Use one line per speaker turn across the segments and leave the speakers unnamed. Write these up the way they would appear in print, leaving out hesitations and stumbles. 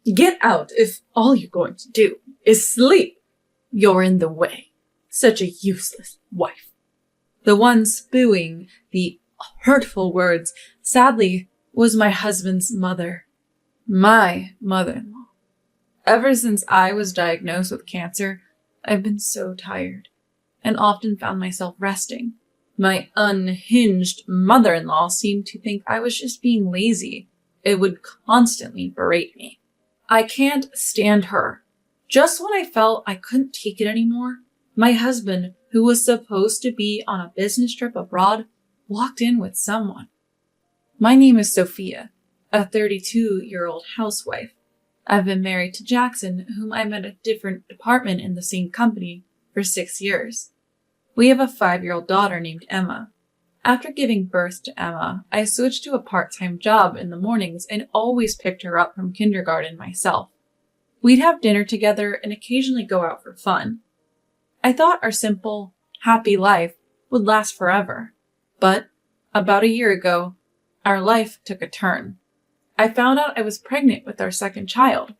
Get out if all you're going to do is sleep. You're in the way. Such a useless wife. The one spewing the hurtful words, sadly, was my husband's mother. My mother-in-law. Ever since I was diagnosed with cancer, I've been so tired and often found myself resting. My unhinged mother-in-law seemed to think I was just being lazy. It would constantly berate me. I can't stand her. Just when I felt I couldn't take it anymore, my husband, who was supposed to be on a business trip abroad, walked in with someone. My name is Sophia, a 32-year-old housewife. I've been married to Jackson, whom I met at a different department in the same company, for 6 years. We have a 5-year-old daughter named Emma. After giving birth to Emma, I switched to a part-time job in the mornings and always picked her up from kindergarten myself. We'd have dinner together and occasionally go out for fun. I thought our simple, happy life would last forever. But about a year ago, our life took a turn. I found out I was pregnant with our second child.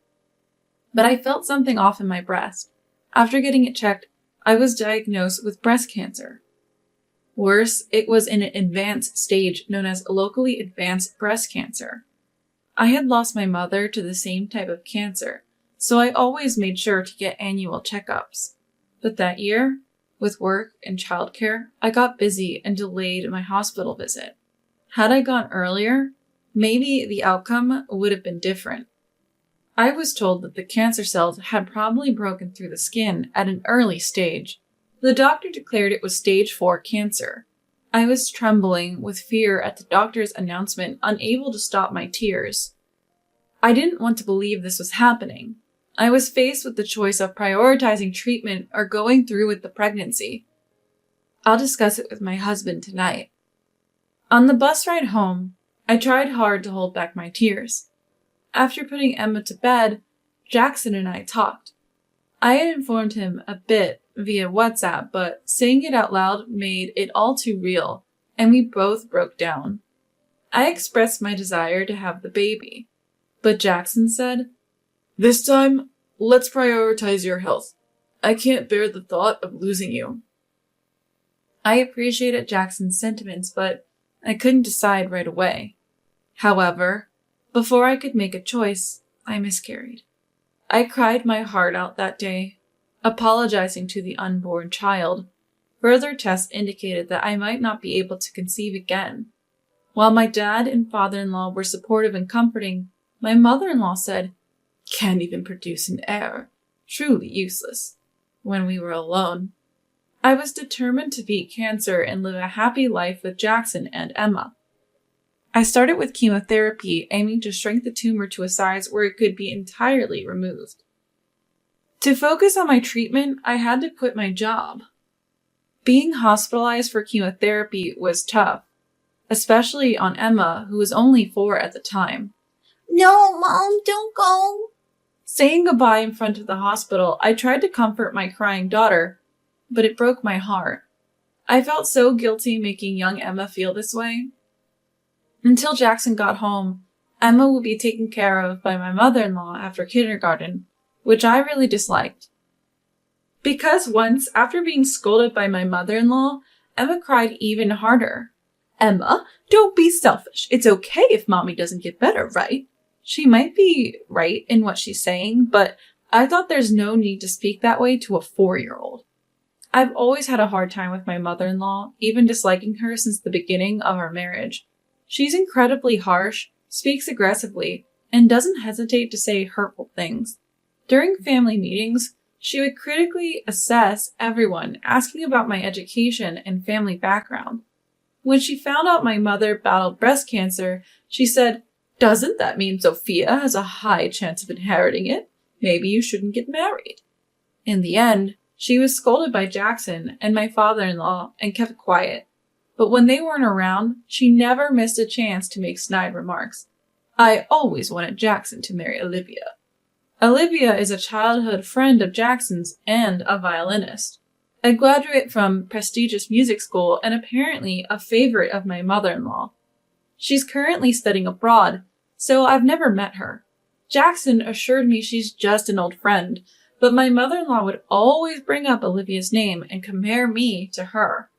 But I felt something off in my breast. After getting it checked, I was diagnosed with breast cancer. Worse, it was in an advanced stage known as locally advanced breast cancer. I had lost my mother to the same type of cancer, so I always made sure to get annual checkups. But that year, with work and childcare, I got busy and delayed my hospital visit. Had I gone earlier, maybe the outcome would have been different. I was told that the cancer cells had probably broken through the skin at an early stage. The doctor declared it was stage 4 cancer. I was trembling with fear at the doctor's announcement, unable to stop my tears. I didn't want to believe this was happening. I was faced with the choice of prioritizing treatment or going through with the pregnancy. I'll discuss it with my husband tonight. On the bus ride home, I tried hard to hold back my tears. After putting Emma to bed, Jackson and I talked. I had informed him a bit via WhatsApp, but saying it out loud made it all too real, and we both broke down. I expressed my desire to have the baby, but Jackson said, "This time, let's prioritize your health. I can't bear the thought of losing you." I appreciated Jackson's sentiments, but I couldn't decide right away. However, before I could make a choice, I miscarried. I cried my heart out that day, apologizing to the unborn child. Further tests indicated that I might not be able to conceive again. While my dad and father-in-law were supportive and comforting, my mother-in-law said, "Can't even produce an heir. Truly useless." When we were alone, I was determined to beat cancer and live a happy life with Jackson and Emma. I started with chemotherapy, aiming to shrink the tumor to a size where it could be entirely removed. To focus on my treatment, I had to quit my job. Being hospitalized for chemotherapy was tough, especially on Emma, who was only 4 at the time.
"No, Mom, don't go."
Saying goodbye in front of the hospital, I tried to comfort my crying daughter, but it broke my heart. I felt so guilty making young Emma feel this way. Until Jackson got home, Emma would be taken care of by my mother-in-law after kindergarten, which I really disliked. Because once, after being scolded by my mother-in-law, Emma cried even harder. "Emma, don't be selfish. It's okay if Mommy doesn't get better, right?" She might be right in what she's saying, but I thought there's no need to speak that way to a 4-year-old. I've always had a hard time with my mother-in-law, even disliking her since the beginning of our marriage. She's incredibly harsh, speaks aggressively, and doesn't hesitate to say hurtful things. During family meetings, she would critically assess everyone, asking about my education and family background. When she found out my mother battled breast cancer, she said, "Doesn't that mean Sophia has a high chance of inheriting it? Maybe you shouldn't get married." In the end, she was scolded by Jackson and my father-in-law and kept quiet. But when they weren't around, she never missed a chance to make snide remarks. I always wanted Jackson to marry Olivia. Olivia is a childhood friend of Jackson's and a violinist, a graduate from prestigious music school and apparently a favorite of my mother-in-law. She's currently studying abroad, so I've never met her. Jackson assured me she's just an old friend, but my mother-in-law would always bring up Olivia's name and compare me to her.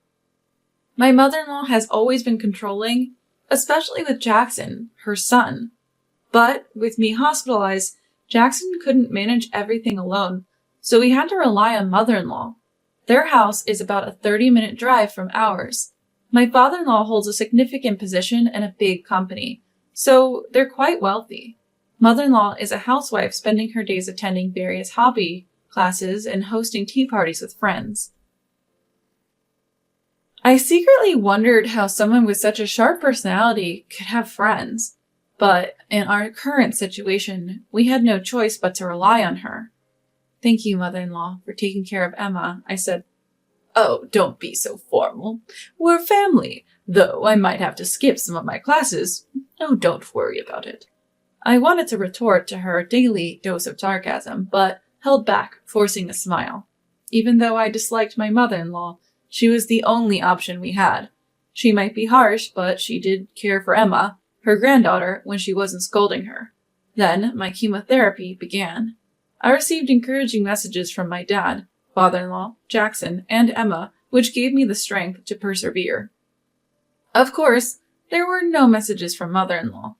My mother-in-law has always been controlling, especially with Jackson, her son. But with me hospitalized, Jackson couldn't manage everything alone, so we had to rely on mother-in-law. Their house is about a 30-minute drive from ours. My father-in-law holds a significant position in a big company, so they're quite wealthy. Mother-in-law is a housewife spending her days attending various hobby classes and hosting tea parties with friends. I secretly wondered how someone with such a sharp personality could have friends, but in our current situation, we had no choice but to rely on her. "Thank you, mother-in-law, for taking care of Emma," I said. "Oh, don't be so formal. We're family, though I might have to skip some of my classes. Oh, don't worry about it." I wanted to retort to her daily dose of sarcasm, but held back, forcing a smile. Even though I disliked my mother-in-law, she was the only option we had. She might be harsh, but she did care for Emma, her granddaughter, when she wasn't scolding her. Then my chemotherapy began. I received encouraging messages from my dad, father-in-law, Jackson, and Emma, which gave me the strength to persevere. Of course, there were no messages from mother-in-law.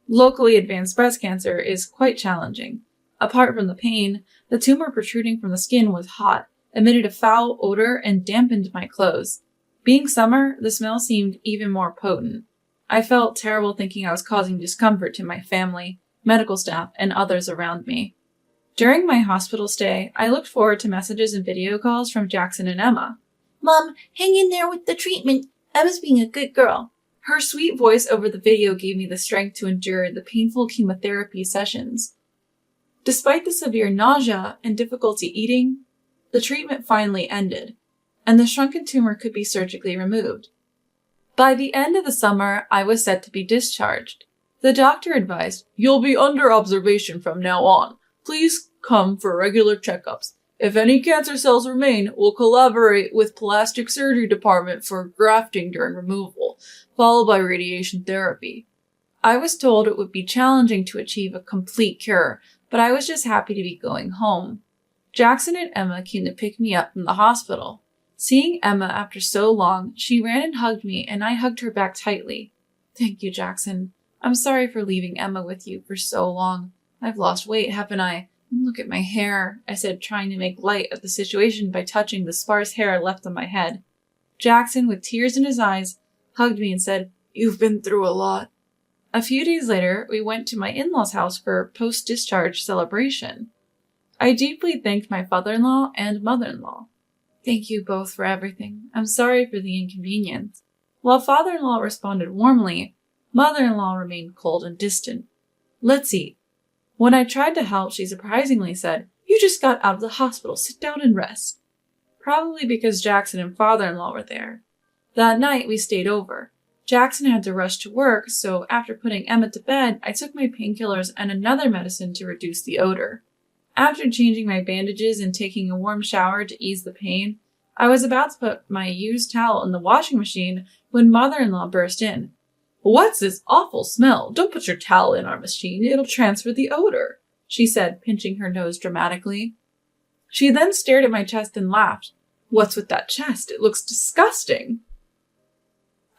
Locally advanced breast cancer is quite challenging. Apart from the pain, the tumor protruding from the skin was hot, emitted a foul odor, and dampened my clothes. Being summer, the smell seemed even more potent. I felt terrible thinking I was causing discomfort to my family, medical staff, and others around me. During my hospital stay, I looked forward to messages and video calls from Jackson and Emma.
Mom, hang in there with the treatment. Emma's being a good girl.
Her sweet voice over the video gave me the strength to endure the painful chemotherapy sessions. Despite the severe nausea and difficulty eating, the treatment finally ended, and the shrunken tumor could be surgically removed. By the end of the summer, I was set to be discharged. The doctor advised, "You'll be under observation from now on. Please come for regular checkups. If any cancer cells remain, we'll collaborate with plastic surgery department for grafting during removal, followed by radiation therapy." I was told it would be challenging to achieve a complete cure, but I was just happy to be going home. Jackson and Emma came to pick me up from the hospital. Seeing Emma after so long, she ran and hugged me, and I hugged her back tightly. "Thank you, Jackson. I'm sorry for leaving Emma with you for so long. I've lost weight, haven't I? Look at my hair," I said, trying to make light of the situation by touching the sparse hair left on my head. Jackson, with tears in his eyes, hugged me and said, "You've been through a lot." A few days later, we went to my in-laws' house for a post-discharge celebration. I deeply thanked my father-in-law and mother-in-law. "Thank you both for everything. I'm sorry for the inconvenience." While father-in-law responded warmly, mother-in-law remained cold and distant. "Let's eat." When I tried to help, she surprisingly said, "You just got out of the hospital. Sit down and rest." Probably because Jackson and father-in-law were there. That night, we stayed over. Jackson had to rush to work, so after putting Emma to bed, I took my painkillers and another medicine to reduce the odor. After changing my bandages and taking a warm shower to ease the pain, I was about to put my used towel in the washing machine when mother-in-law burst in. "What's this awful smell? Don't put your towel in our machine. It'll transfer the odor," she said, pinching her nose dramatically. She then stared at my chest and laughed. "What's with that chest? It looks disgusting."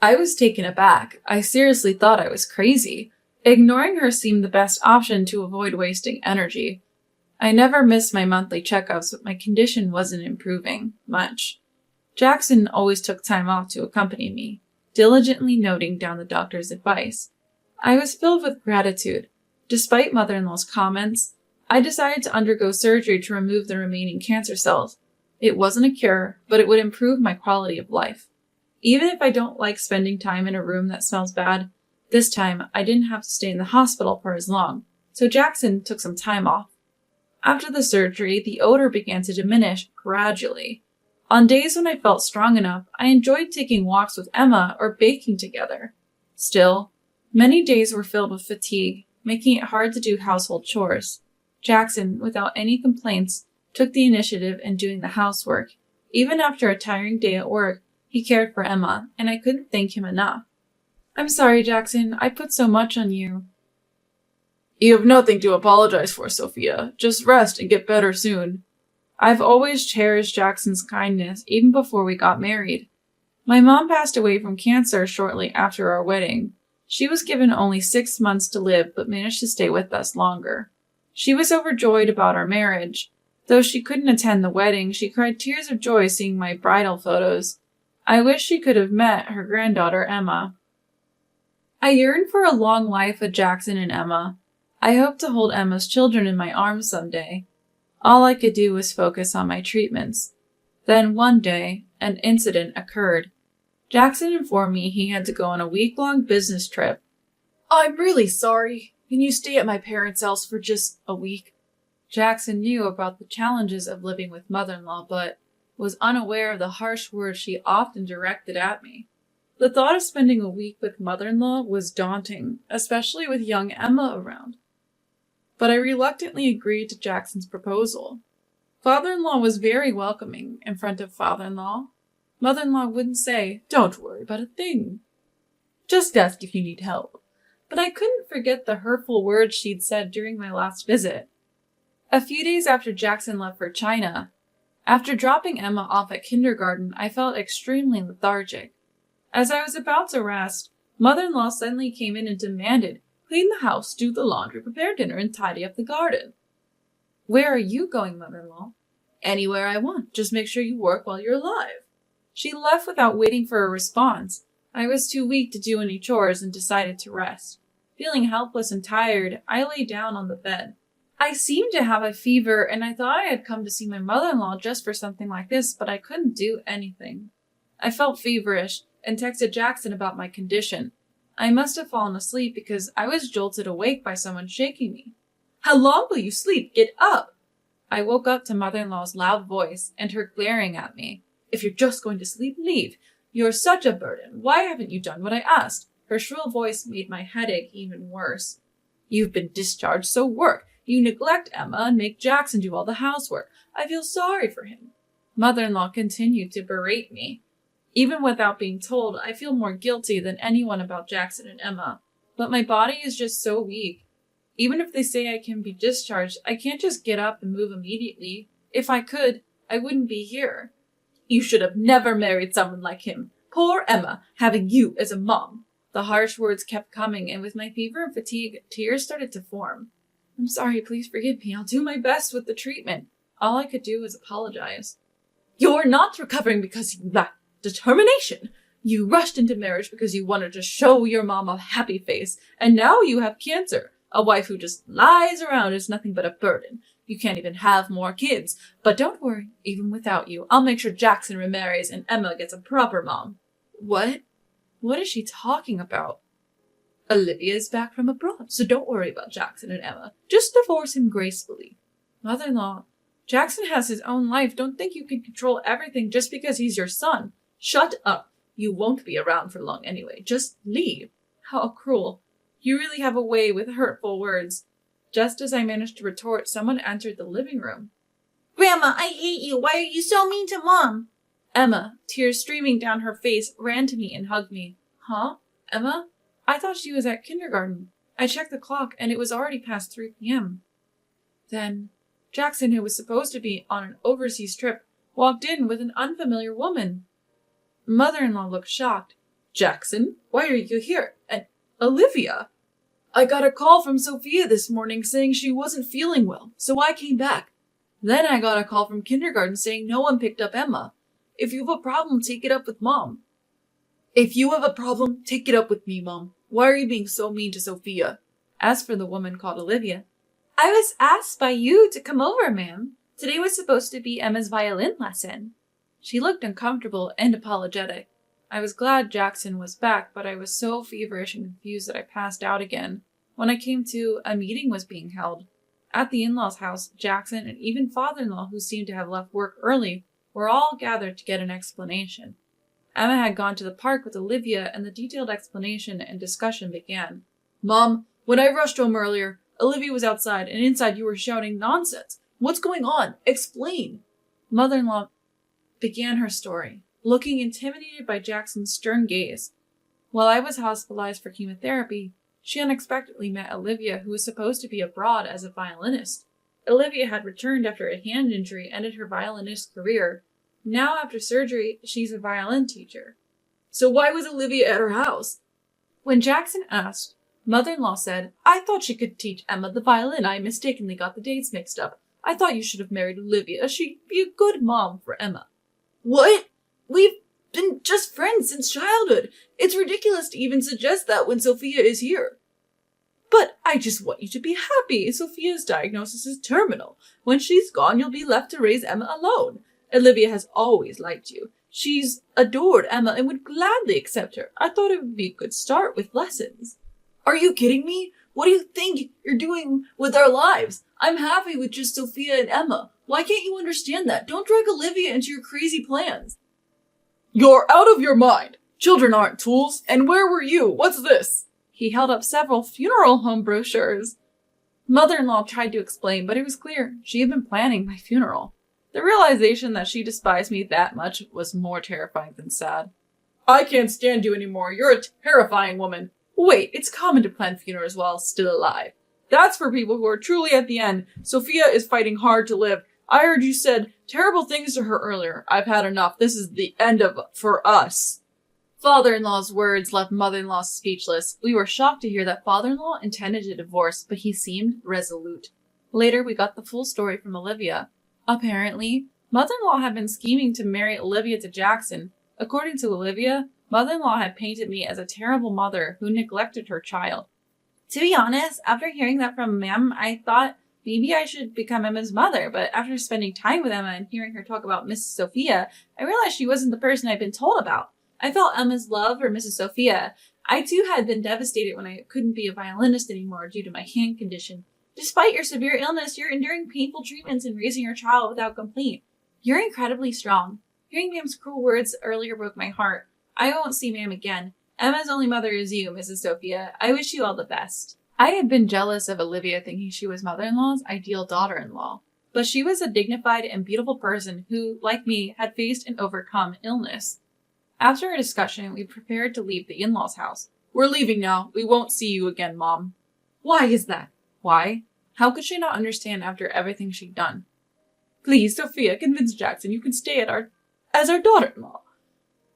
I was taken aback. I seriously thought I was crazy. Ignoring her seemed the best option to avoid wasting energy. I never missed my monthly checkups, but my condition wasn't improving much. Jackson always took time off to accompany me, diligently noting down the doctor's advice. I was filled with gratitude. Despite mother-in-law's comments, I decided to undergo surgery to remove the remaining cancer cells. It wasn't a cure, but it would improve my quality of life. Even if I don't like spending time in a room that smells bad, this time I didn't have to stay in the hospital for as long, so Jackson took some time off. After the surgery, the odor began to diminish gradually. On days when I felt strong enough, I enjoyed taking walks with Emma or baking together. Still, many days were filled with fatigue, making it hard to do household chores. Jackson, without any complaints, took the initiative in doing the housework. Even after a tiring day at work, he cared for Emma, and I couldn't thank him enough. "I'm sorry, Jackson. I put so much on you." You have nothing to apologize for, Sophia. Just rest and get better soon. I've always cherished Jackson's kindness, even before we got married. My mom passed away from cancer shortly after our wedding. She was given only 6 months to live, but managed to stay with us longer. She was overjoyed about our marriage. Though she couldn't attend the wedding, she cried tears of joy seeing my bridal photos. I wish she could have met her granddaughter, Emma. I yearn for a long life with Jackson and Emma. I hope to hold Emma's children in my arms someday. All I could do was focus on my treatments. Then one day, an incident occurred. Jackson informed me he had to go on a week-long business trip. I'm really sorry. Can you stay at my parents' house for just a week? Jackson knew about the challenges of living with mother-in-law, but was unaware of the harsh words she often directed at me. The thought of spending a week with mother-in-law was daunting, especially with young Emma around. But I reluctantly agreed to Jackson's proposal. Father-in-law was very welcoming in front of father-in-law. Mother-in-law wouldn't say, "Don't worry about a thing. Just ask if you need help." But I couldn't forget the hurtful words she'd said during my last visit. A few days after Jackson left for China, after dropping Emma off at kindergarten, I felt extremely lethargic. As I was about to rest, mother-in-law suddenly came in and demanded, "Clean the house, do the laundry, prepare dinner, and tidy up the garden." "Where are you going, mother-in-law?" "Anywhere I want. Just make sure you work while you're alive." She left without waiting for a response. I was too weak to do any chores and decided to rest. Feeling helpless and tired, I lay down on the bed. I seemed to have a fever, and I thought I had come to see my mother-in-law just for something like this, but I couldn't do anything. I felt feverish and texted Jackson about my condition. I must have fallen asleep because I was jolted awake by someone shaking me. "How long will you sleep? Get up!" I woke up to mother-in-law's loud voice and her glaring at me. "If you're just going to sleep, leave. You're such a burden. Why haven't you done what I asked?" Her shrill voice made my headache even worse. "You've been discharged, so work. You neglect Emma and make Jackson do all the housework. I feel sorry for him." Mother-in-law continued to berate me. Even without being told, I feel more guilty than anyone about Jackson and Emma. But my body is just so weak. Even if they say I can be discharged, I can't just get up and move immediately. If I could, I wouldn't be here. "You should have never married someone like him. Poor Emma, having you as a mom." The harsh words kept coming, and with my fever and fatigue, tears started to form. "I'm sorry, please forgive me. I'll do my best with the treatment." All I could do was apologize. "You're not recovering because you lack determination. You rushed into marriage because you wanted to show your mom a happy face, and now you have cancer. A wife who just lies around is nothing but a burden. You can't even have more kids. But don't worry, even without you, I'll make sure Jackson remarries and Emma gets a proper mom." What? What is she talking about? "Olivia is back from abroad, so don't worry about Jackson and Emma. Just divorce him gracefully." Mother-in-law, Jackson has his own life. Don't think you can control everything just because he's your son. Shut up. You won't be around for long anyway. Just leave. How cruel. You really have a way with hurtful words. Just as I managed to retort, someone entered the living room.
Grandma, I hate you. Why are you so mean to Mom?
Emma, tears streaming down her face, ran to me and hugged me. "Huh? Emma? I thought she was at kindergarten. I checked the clock, and it was already past 3 p.m. Then Jackson, who was supposed to be on an overseas trip, walked in with an unfamiliar woman. Mother-in-law looked shocked. "Jackson, why are you here? And Olivia? I got a call from Sophia this morning saying she wasn't feeling well, so I came back. Then I got a call from kindergarten saying no one picked up Emma. If you have a problem, take it up with Mom." "If you have a problem, take it up with me, Mom. Why are you being so mean to Sophia?" As for the woman called Olivia, "I was asked by you to come over, ma'am. Today was supposed to be Emma's violin lesson." She looked uncomfortable and apologetic. I was glad Jackson was back, but I was so feverish and confused that I passed out again. When I came to, a meeting was being held. At the in-laws' house, Jackson and even father-in-law, who seemed to have left work early, were all gathered to get an explanation. Emma had gone to the park with Olivia, and the detailed explanation and discussion began. "Mom, when I rushed home earlier, Olivia was outside, and inside you were shouting nonsense. What's going on? Explain." Mother-in-law began her story, looking intimidated by Jackson's stern gaze. While I was hospitalized for chemotherapy, She unexpectedly met Olivia, who was supposed to be abroad as a violinist. Olivia had returned after a hand injury ended her violinist career. Now, after surgery, she's a violin teacher. So why was Olivia at her house? When Jackson asked, Mother-in-law said, I thought she could teach Emma the violin. I mistakenly got the dates mixed up. I thought you should have married Olivia. She'd be a good mom for Emma. What? We've been just friends since childhood. It's ridiculous to even suggest that when Sophia is here. But I just want you to be happy. Sophia's diagnosis is terminal. When she's gone, you'll be left to raise Emma alone. Olivia has always liked you. She's adored Emma and would gladly accept her. I thought it would be a good start with lessons. Are you kidding me? What do you think you're doing with our lives? I'm happy with just Sophia and Emma. Why can't you understand that? Don't drag Olivia into your crazy plans. You're out of your mind. Children aren't tools. And where were you? What's this? He held up several funeral home brochures. Mother-in-law tried to explain, but it was clear she had been planning my funeral. The realization that she despised me that much was more terrifying than sad. I can't stand you anymore. You're a terrifying woman. Wait, it's common to plan funerals while still alive. That's for people who are truly at the end. Sophia is fighting hard to live. I heard you said terrible things to her earlier. I've had enough. This is the end of it for us. Father-in-law's words left mother-in-law speechless. We were shocked to hear that father-in-law intended a divorce, but he seemed resolute. Later, we got the full story from Olivia. Apparently, mother-in-law had been scheming to marry Olivia to Jackson. According to Olivia, mother-in-law had painted me as a terrible mother who neglected her child. To be honest, after hearing that from Ma'am, I thought maybe I should become Emma's mother, but after spending time with Emma and hearing her talk about Mrs. Sophia, I realized she wasn't the person I'd been told about. I felt Emma's love for Mrs. Sophia. I too had been devastated when I couldn't be a violinist anymore due to my hand condition. Despite your severe illness, you're enduring painful treatments and raising your child without complaint. You're incredibly strong. Hearing Ma'am's cruel words earlier broke my heart. I won't see Ma'am again. Emma's only mother is you, Mrs. Sophia. I wish you all the best. I had been jealous of Olivia thinking she was mother-in-law's ideal daughter-in-law. But she was a dignified and beautiful person who, like me, had faced and overcome illness. After a discussion, we prepared to leave the in-laws' house. We're leaving now. We won't see you again, Mom. Why is that? Why? How could she not understand after everything she'd done? Please, Sophia, convince Jackson you can stay as our daughter-in-law.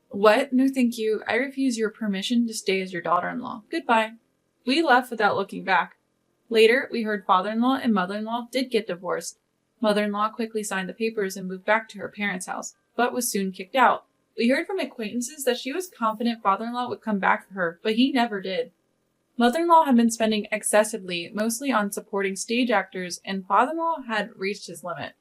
What? No, thank you. I refuse your permission to stay as your daughter-in-law. Goodbye. We left without looking back. Later, we heard father-in-law and mother-in-law did get divorced. Mother-in-law quickly signed the papers and moved back to her parents' house, but was soon kicked out. We heard from acquaintances that she was confident father-in-law would come back for her, but he never did. Mother-in-law had been spending excessively, mostly on supporting stage actors, and father-in-law had reached his limit.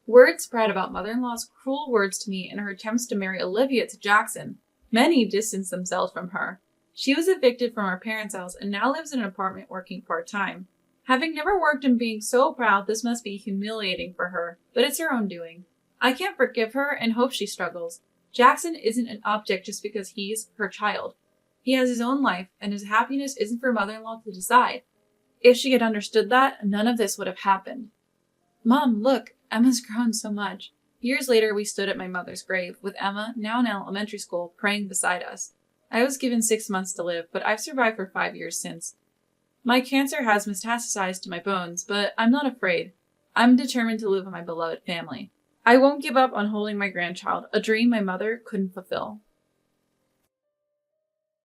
Word spread about mother-in-law's cruel words to me and her attempts to marry Olivia to Jackson. Many distanced themselves from her. She was evicted from her parents' house and now lives in an apartment working part-time. Having never worked and being so proud, this must be humiliating for her, but it's her own doing. I can't forgive her and hope she struggles. Jackson isn't an object just because he's her child. He has his own life, and his happiness isn't for mother-in-law to decide. If she had understood that, none of this would have happened. Mom, look, Emma's grown so much. Years later, we stood at my mother's grave, with Emma, now in elementary school, praying beside us. I was given 6 months to live, but I've survived for 5 years since. My cancer has metastasized to my bones, but I'm not afraid. I'm determined to live with my beloved family. I won't give up on holding my grandchild, a dream my mother couldn't fulfill.